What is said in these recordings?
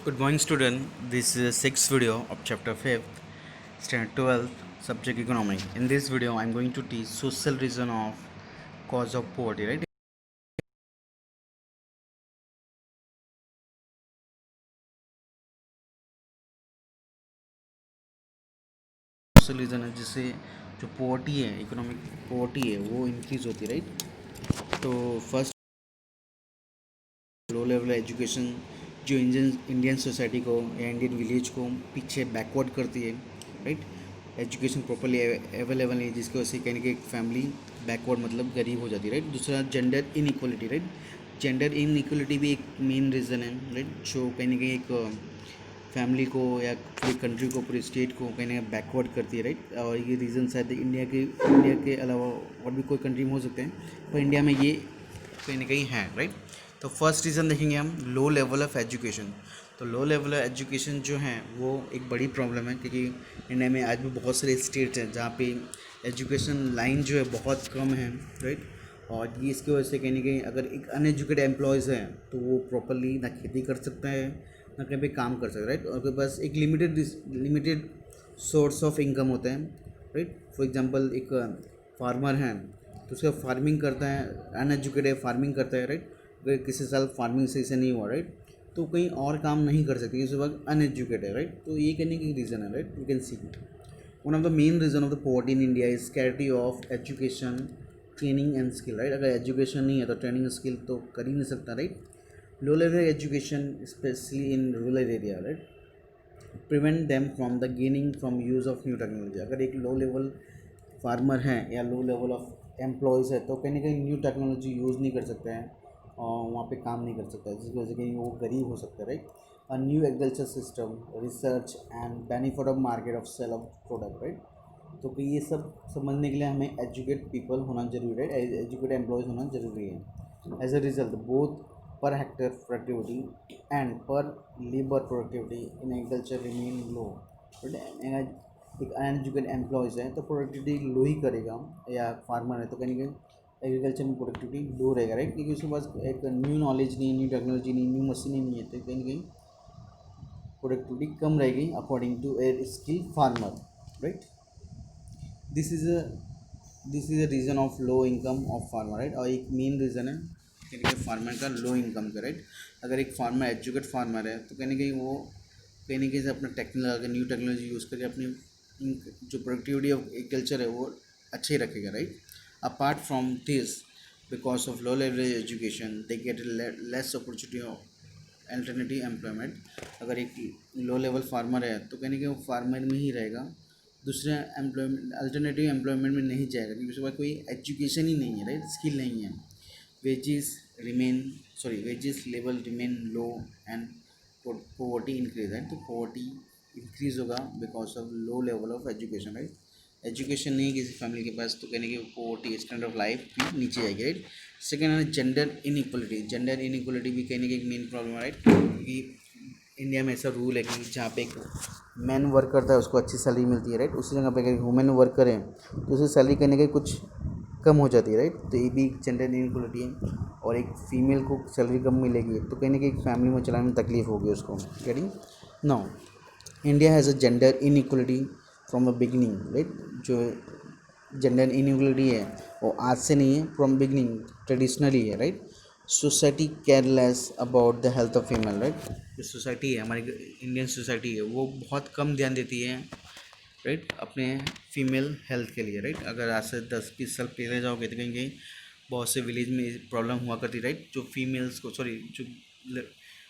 Good morning, student. This is the sixth video of chapter 5th, standard 12, subject economic. In this video, I'm going to teach social reason of cause of poverty, right? Social reason है जिससे जो poverty है, economic poverty है, वो increase होती है, right? तो first low level education जो इंडियन सोसाइटी को या इंडियन विलेज को पीछे बैकवर्ड करती है, राइट? एजुकेशन प्रॉपरली अवेलेबल नहीं, जिसकी वजह से कहीं ना कहीं फैमिली बैकवर्ड मतलब गरीब हो जाती है, राइट? दूसरा gender inequality, right? Gender inequality भी एक मेन रीज़न है, राइट? जो कहीं ना कहीं एक फैमिली को या पूरी कंट्री को, पूरी स्टेट को कहीं ना कहीं बैकवर्ड करती है, राइट? और ये रीज़न शायद इंडिया के अलावा और भी कोई कंट्री में हो सकते हैं, पर इंडिया में ये कहीं ना कहीं है, राइट? तो फर्स्ट रीज़न देखेंगे हम, लो लेवल ऑफ एजुकेशन। तो लो लेवल ऑफ एजुकेशन जो है वो एक बड़ी प्रॉब्लम है, क्योंकि इंडिया में आज भी बहुत सारे स्टेट्स हैं जहाँ पे एजुकेशन लाइन जो है बहुत कम है, राइट? और ये इसकी वजह से कहीं ना कहीं अगर एक अनएजुकेटेड एम्प्लॉयज़ हैं तो वो प्रॉपरली ना खेती कर सकता है ना कहीं पे काम कर सकता है, राइट? और उनके पास एक लिमिटेड सोर्स ऑफ इनकम होता है, राइट? फॉर एग्जांपल एक फार्मर है तो उसका फार्मिंग करता है, अनएजुकेटेड फार्मिंग करता है, राइट? अगर किसी साल फार्मिंग सही से नहीं हुआ, राइट, तो कहीं और काम नहीं कर सकते, इस वक्त अनएजुकेटेड है, राइट? तो ये करने की रीज़न है, right? You can see one of the main reason of the poverty in India is scarcity of education, training and skill, right? अगर एजुकेशन नहीं है तो ट्रेनिंग स्किल तो कर ही नहीं सकता, right? Low level education specially in rural area, right, prevent them from the gaining from use of new technology. अगर एक लो लेवल फार्मर हैं या लो लेवल ऑफ एम्प्लॉयज़ है तो कहीं ना कहीं न्यू टेक्नोलॉजी यूज़ नहीं कर सकते हैं और वहाँ पे काम नहीं कर सकता है, जिसकी वजह से कहीं वो गरीब हो सकता है, right? A new agriculture system, research and benefit of market of sale of product, right? तो कि ये सब समझने के लिए हमें एजुकेट पीपल होना जरूरी है, एजुकेट एम्प्लॉयज़ होना ज़रूरी है। As a result both per hectare productivity and per labor productivity in agriculture remain low, but एक अनएजुकेटेड एम्प्लॉयज़ है तो प्रोडक्टिविटी लो ही करेगा, या फार्मर है तो कहीं ना कहीं एग्रीकल्चर में प्रोडक्टिविटी लो रहेगा, राइट? क्योंकि उसके पास एक न्यू नॉलेज नहीं, न्यू टेक्नोलॉजी नहीं, न्यू मशीनें नहीं है, तो कहीं ना कहीं प्रोडक्टिविटी कम रहेगी according to a skill farmer, right? This is a this is a reason of low income of farmer, right? और एक मेन रीज़न है कहीं फार्मर का लो इनकम का, राइट? अगर एक फार्मर एजुकेट फार्मर है तो कहीं ना कहीं वो कहीं ना कहीं से अपना टेक्नोलॉजी, न्यू टेक्नोलॉजी यूज़ करके अपनी जो प्रोडक्टिविटी ऑफ एग्रीकल्चर है वो अच्छे ही रखेगा, right? Apart from this, because of low level education they get less opportunity of alternative employment. अगर एक लो लेवल फार्मर है तो कहीं ना कहीं वो फार्मर में ही रहेगा, दूसरे एम्प्लॉयमेंट अल्टरनेटिव एम्प्लॉयमेंट में नहीं जाएगा, क्योंकि उसके पास कोई एजुकेशन ही नहीं है, राइट? स्किल नहीं है। wages remain wages level remain low and poverty increase, right? तो poverty increase होगा because of low level of education, right? Education नहीं किसी फैमिली के पास तो कहने की पोवर्टी, स्टैंडर्ड ऑफ लाइफ भी नीचे जाएगी, राइट? सेकेंड है जेंडर इनइक्वलिटी। जेंडर इनइक्वलिटी भी कहने की एक मेन प्रॉब्लम है, राइट? क्योंकि इंडिया में ऐसा रूल है कि जहाँ पे एक मैन वर्क करता है उसको अच्छी सैलरी मिलती है, राइट? उसी जगह पे अगर वुमेन वर्क करें तो उसकी सैलरी कहने के कुछ कम हो जाती है, राइट? तो ये भी जेंडर इनइक्वलिटी है। और एक फीमेल को सैलरी कम मिलेगी तो कहीं ना कहीं फैमिली में चलाने में तकलीफ होगी उसको, getting? Now India has a gender inequality from the beginning, right? जो जेंडर इनइक्वलिटी है वो आज से नहीं है, फ्रॉम बिगनिंग ट्रेडिशनली है, right? Society careless about the health of female, right? जो सोसाइटी है, हमारी इंडियन सोसाइटी है, वो बहुत कम ध्यान देती है, राइट, अपने फीमेल हेल्थ के लिए, राइट? अगर आज से 10-20 साल पहले जाओगे तो कहीं कहीं बहुत से विलेज में प्रॉब्लम हुआ करती, राइट? जो फीमेल्स को जो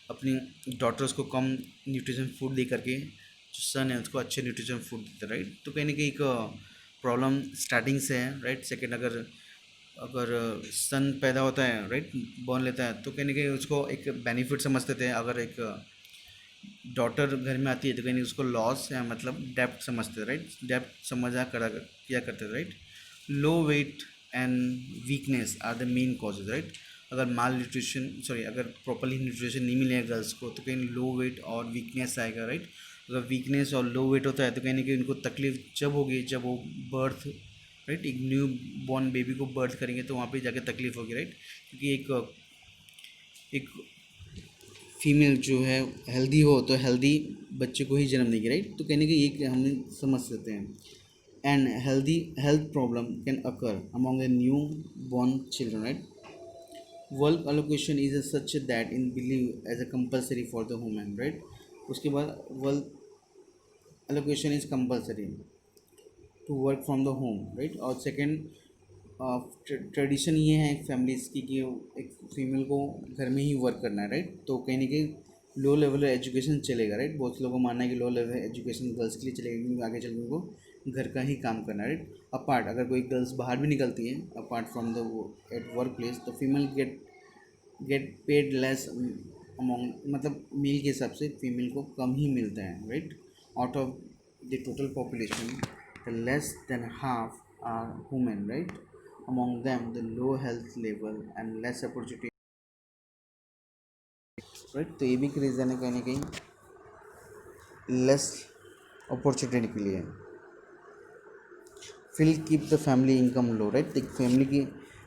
अपनी डॉटर्स को कम न्यूट्रिशन फूड दे करके जो सन है उसको अच्छे न्यूट्रिशन फूड देते, राइट? तो कहीं ना कहीं एक प्रॉब्लम स्टार्टिंग से है, राइट? सेकेंड, अगर अगर सन पैदा होता है, राइट, बॉर्न लेता है, तो कहीं ना कहीं उसको एक बेनिफिट समझते थे। अगर एक डॉटर घर में आती है तो कहीं उसको लॉस या मतलब डेप्थ समझते, राइट? डेप्थ समझा करा किया करते, right? Low weight and weakness are the main causes, right? अगर माल न्यूट्रिशन अगर प्रॉपरली न्यूट्रिशन नहीं मिलेगा गर्ल्स को तो कहीं लो वेट और वीकनेस आएगा, राइट? अगर वीकनेस और लो वेट होता है तो कहीं ना कहीं उनको तकलीफ जब होगी जब वो बर्थ, राइट, एक न्यू बॉर्न बेबी को बर्थ करेंगे तो वहाँ पे जाके तकलीफ होगी, राइट? क्योंकि एक फीमेल जो है हेल्दी हो तो हेल्दी बच्चे को ही जन्म देगी, राइट। तो कहने की ये हम समझ सकते हैं। And healthy health problem can occur among the new born children, right. Work allocation is such that in believe as a compulsory for the women, right. उसके बाद work allocation is compulsory to work from the home, right. और second tradition ये है families की कि एक female को घर में ही वर्क करना है, राइट। तो कहीं ना कहीं लो लेवल एजुकेशन चलेगा, राइट। बहुत से लोगों को मानना है कि लो लेवल एजुकेशन गर्ल्स के लिए चलेगा क्योंकि आगे चल के उनको घर का ही काम करना है, राइट। अपार्ट अगर कोई गर्ल्स बाहर भी निकलती है apart from the at work place, तो female get paid less among, मतलब मेल के हिसाब से फीमेल को कम ही मिलता है, right. Out of the total population the less than half are women, right. among them the low health level and less opportunity, right. तो ये भी एक रीज़न है कहीं ना कहीं लेस अपॉर्चुनिटी के लिए। Fill keep the family income low, right. एक फैमिली की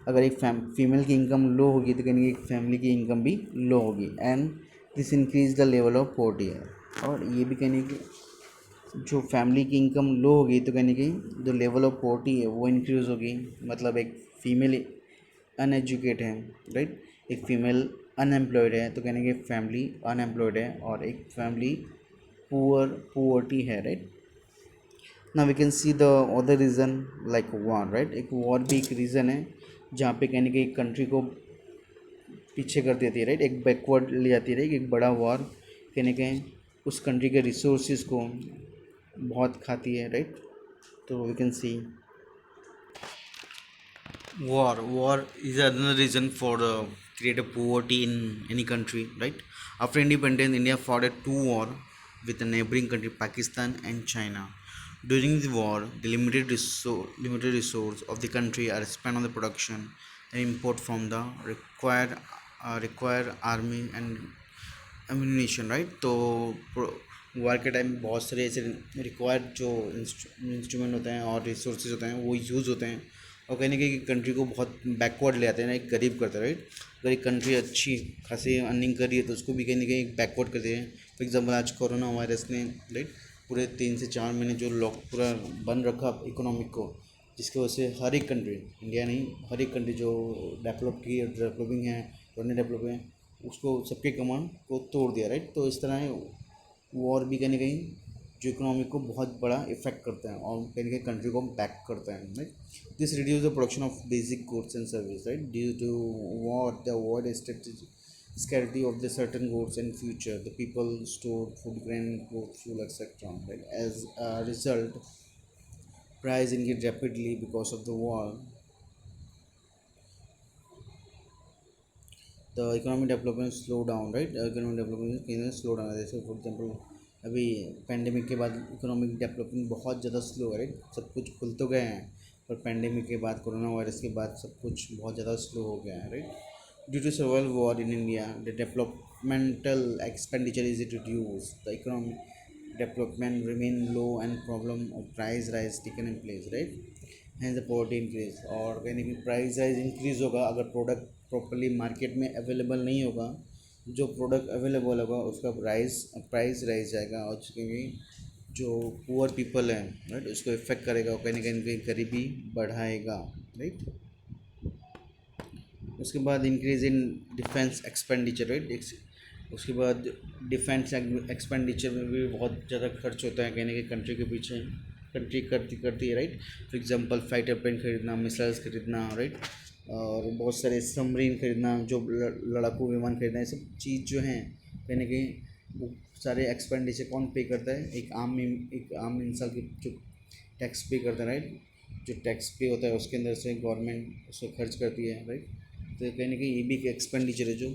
अगर एक फीमेल की इनकम लो होगी तो कहीं एक फैमिली की इनकम भी लो होगी and this increase the level of poverty है। और ये भी कहने की जो फैमिली की इनकम लो होगी तो कहने की जो लेवल ऑफ पोवर्टी है वो इंक्रीज होगी। मतलब एक फीमेल अनएजुकेट है, राइट। एक फीमेल अनएम्प्लॉयड है तो कहने की फैमिली अनएम्प्लॉयड है और एक फैमिली पुअर्टी है, राइट। ना we can see the other reason like war, right. एक वॉर भी एक रीज़न है जहाँ पे कहने की एक कंट्री को पीछे कर देती है, राइट। एक बैकवर्ड ले जाती है, राइट। एक बड़ा वॉर कहने के उस कंट्री के रिसोर्सेज को बहुत खाती है, राइट। तो we can see war is another reason for create a poverty in any country, right. After independence, India fought a two war with the neighboring country Pakistan and China. During the war, the limited resource of the country are spent on the production and import from the required army and ammunition, right. तो वार के time बहुत सारे ऐसे required जो instrument होते हैं और resources होते हैं वो यूज़ होते हैं और कहीं ना कहीं कंट्री को बहुत बैकवर्ड ले आते हैं ना, एक गरीब करते हैं, राइट। अगर एक कंट्री अच्छी खासी अर्निंग कर रही है तो उसको भी कहीं ना कहीं बैकवर्ड करते हैं। फॉर एग्जाम्पल आज कोरोना वायरस ने, राइट, पूरे 3 से 4 महीने जो लॉक पूरा बंद रखा इकोनॉमिक को, जिसकी वजह से हर एक कंट्री, इंडिया नहीं हर एक कंट्री जो डेवलपिंग है और नहीं डेवलप है उसको सबके कमांड को तोड़ दिया, राइट। तो इस तरह वॉर भी कहीं ना कहीं जो इकोनॉमी को बहुत बड़ा इफेक्ट करता है और कहीं ना कहीं कंट्री को बैक करता है, right. This reduce the production of basic goods and service, right, due to war the world scarcity of the certain goods in future. The people store food, grain, clothes, fuel, etc. Right? As a result, price increase rapidly because of the war. The economic development slow down, right. Economic development कहीं ना slow down है। जैसे for example अभी pandemic के बाद economic development बहुत ज़्यादा slow है, राइट। सब कुछ खुल तो गए हैं पर पेंडेमिक के बाद कोरोना वायरस के बाद सब कुछ बहुत ज़्यादा स्लो हो गया है, right. Due to survival war in India the developmental expenditure is reduce the economic development remain low and problem of price rise taken in place, right. Hence the poverty increase. और कहीं ना कहीं price rise increase होगा अगर product properly market में available नहीं होगा। जो प्रोडक्ट अवेलेबल होगा उसका प्राइस राइज जाएगा और क्योंकि जो पुअर पीपल हैं, राइट, उसको इफेक्ट करेगा और कहीं ना कहीं गरीबी बढ़ाएगा, राइट। उसके बाद increase in defence expenditure, right. उसके बाद डिफेंस एक्सपेंडिचर में भी बहुत ज़्यादा खर्च होता है कहीं ना कहीं कंट्री के पीछे कंट्री करती है, right. For example fighter plane खरीदना, मिसाइल्स खरीदना, राइट, और बहुत सारे सबमरीन खरीदना, जो लड़ाकू विमान खरीदना, ये सब चीज़ जो हैं कहीं ना कहीं वो सारे एक्सपेंडिचर कौन पे करता है, एक आम इंसान की जो टैक्स पे करता है, राइट। जो टैक्स पे होता है उसके अंदर से गवर्नमेंट उसको खर्च करती है, राइट। तो कहीं ना कहीं ये भी एक एक्सपेंडिचर है जो,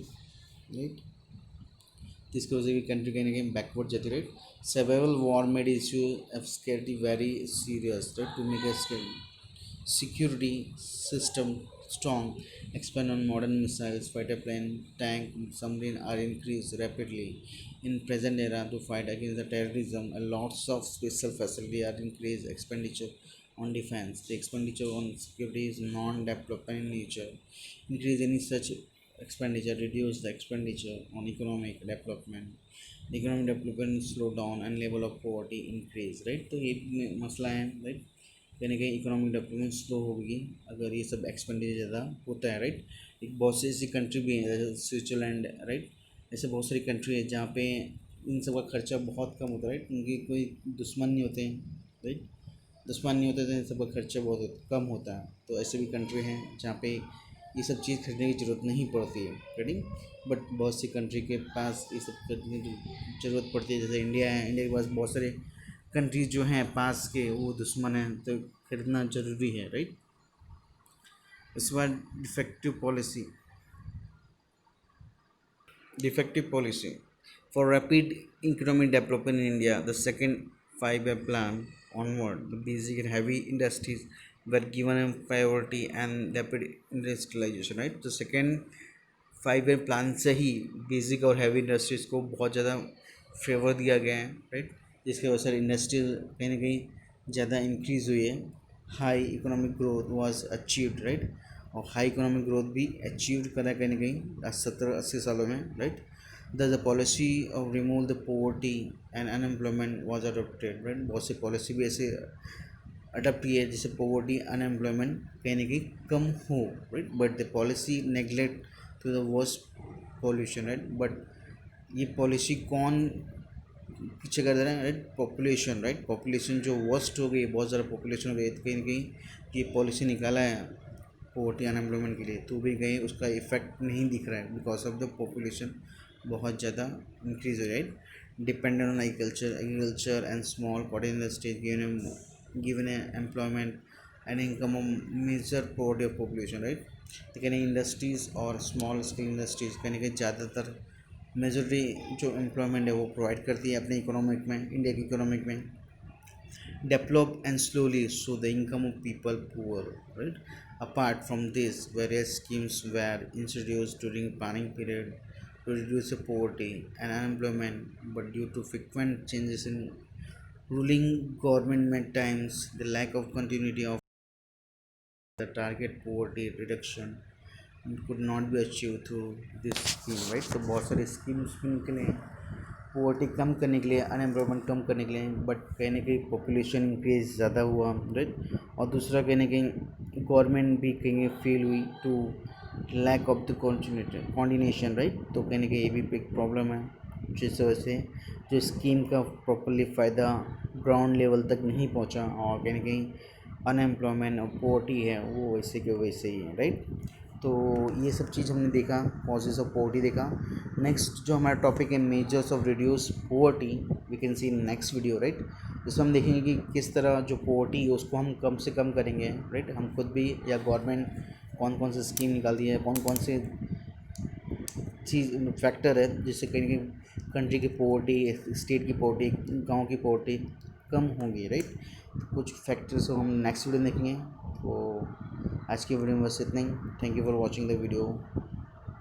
राइट, जिसकी वजह से कंट्री कहीं ना कहीं बैकवर्ड जाती है, right. Survival war made issue of security very serious, right, to make a security system strong, expand on modern missiles, fighter plane, tank, submarine are increased rapidly in present era to fight against the terrorism. A lots of special facility are increased expenditure on defense. The expenditure on security is non-development in nature. Increase any such expenditure, reduce the expenditure on economic development. Economic development slow down and level of poverty increase, right? तो ये मसला है, right? कहीं ना कहीं economic development slow होगी अगर ये सब एक्सपेंडिचर ज़्यादा होता है, राइट? एक बहुत सी ऐसी कंट्री भी है जैसे स्विट्ज़रलैंड, राइट? ऐसे बहुत सारी कंट्री है जहाँ पे इन सब का खर्चा बहुत कम होता है, राइट? उनके कोई दुश्मन नहीं होते हैं, राइट? दुश्मन नहीं होते तो इन सब का खर्चा बहुत कम होता है। तो ऐसे भी कंट्री हैं जहाँ पे ये सब चीज़ खरीदने की ज़रूरत नहीं पड़ती है, राइट? बट बहुत सी कंट्री के पास ये सब खरीदने की ज़रूरत पड़ती है, जैसे इंडिया है। इंडिया के पास बहुत सारे कंट्रीज जो हैं पास के वो दुश्मन हैं, तो खरीदना ज़रूरी है, राइट? इसके बाद defective policy for rapid economic development in India, the second five-year plan onward, the basic and heavy industries were given a priority and rapid industrialization, right? तो सेकेंड 5 ईयर प्लान से ही बेसिक और heavy industries को बहुत ज़्यादा favour दिया गया है, right? जिसकी वजह से इंडस्ट्री कहीं ना कहीं ज़्यादा इंक्रीज़ हुई है। High economic growth was achieved, right? और हाई इकोनॉमिक ग्रोथ भी अचीव करा कहीं ना कहीं 70-80 सालों में, right? The policy of remove the poverty and unemployment was adopted, right? बहुत सी पॉलिसी भी ऐसे अडप्ट की है जिससे पोवर्टी अनएम्प्लॉयमेंट कहीं ना कहीं कम हो, right? But the policy neglect to the worst pollution, right? But ये पॉलिसी कौन पीछे कर दे रहा है, राइट? Population, right? पॉपुलेशन जो वर्स्ट हो गई, बहुत ज़्यादा पॉपुलेशन हो गई, तो कहीं ना कहीं ये पॉलिसी निकाला है पोवर्टी अनएम्प्लॉयमेंट के लिए, तो भी कहीं उसका इफेक्ट नहीं दिख रहा है बिकॉज ऑफ द पॉपुलेशन बहुत ज़्यादा इंक्रीज हो, right? Dependent on agriculture and small cottage industries given employment and income major poverty of population, right? तो कहीं इंडस्ट्रीज़ और स्मॉल स्केल इंडस्ट्रीज़ कहीं ना ज़्यादातर मेजॉरिटी जो एम्प्लॉयमेंट है वो प्रोवाइड करती है अपने इकोनॉमिक में, इंडिया की इकोनॉमिक में। Develop and slowly so the income of people poor, right? Apart from this, various schemes were introduced during planning period to reduce the poverty and unemployment, but due to frequent changes in ruling government at times, the lack of continuity of the target poverty reduction could not be achieved through this scheme, right? तो बहुत सारे schemes भी निकले poverty कम करने के लिए, unemployment कम करने के लिए, बट कहीं ना कहीं पॉपुलेशन इंक्रीज ज़्यादा हुआ, राइट? और दूसरा कहीं ना कहीं गवर्नमेंट भी कहीं फेल हुई to lack of the coordination, right? तो कहीं ना कहीं ये भी एक प्रॉब्लम है, जिस वजह से जो स्कीम का प्रॉपरली फ़ायदा ग्राउंड लेवल तक नहीं पहुंचा और कहीं ना कहीं अनएम्प्लॉयमेंट और पोवर्टी है वो वैसे के वैसे ही है, राइट? तो ये सब चीज़ हमने देखा, कॉजेज ऑफ पोवर्टी देखा। नेक्स्ट जो हमारा टॉपिक है measures of reduce poverty, we can see next video, right? जिसमें हम देखेंगे कि किस तरह जो पोवर्टी है उसको हम कम से कम करेंगे, राइट? हम खुद भी या गवर्नमेंट कौन कौन से स्कीम निकालती है, कौन कौन से चीज़ फैक्टर है जिससे कहीं कंट्री की पोवर्टी, स्टेट की पोवर्टी, गांव की पोवर्टी कम होंगी, राइट? तो कुछ फैक्टर्स को हम नेक्स्ट वीडियो में देखेंगे। तो आज की वीडियो में बस इतना ही। Thank you for watching the video.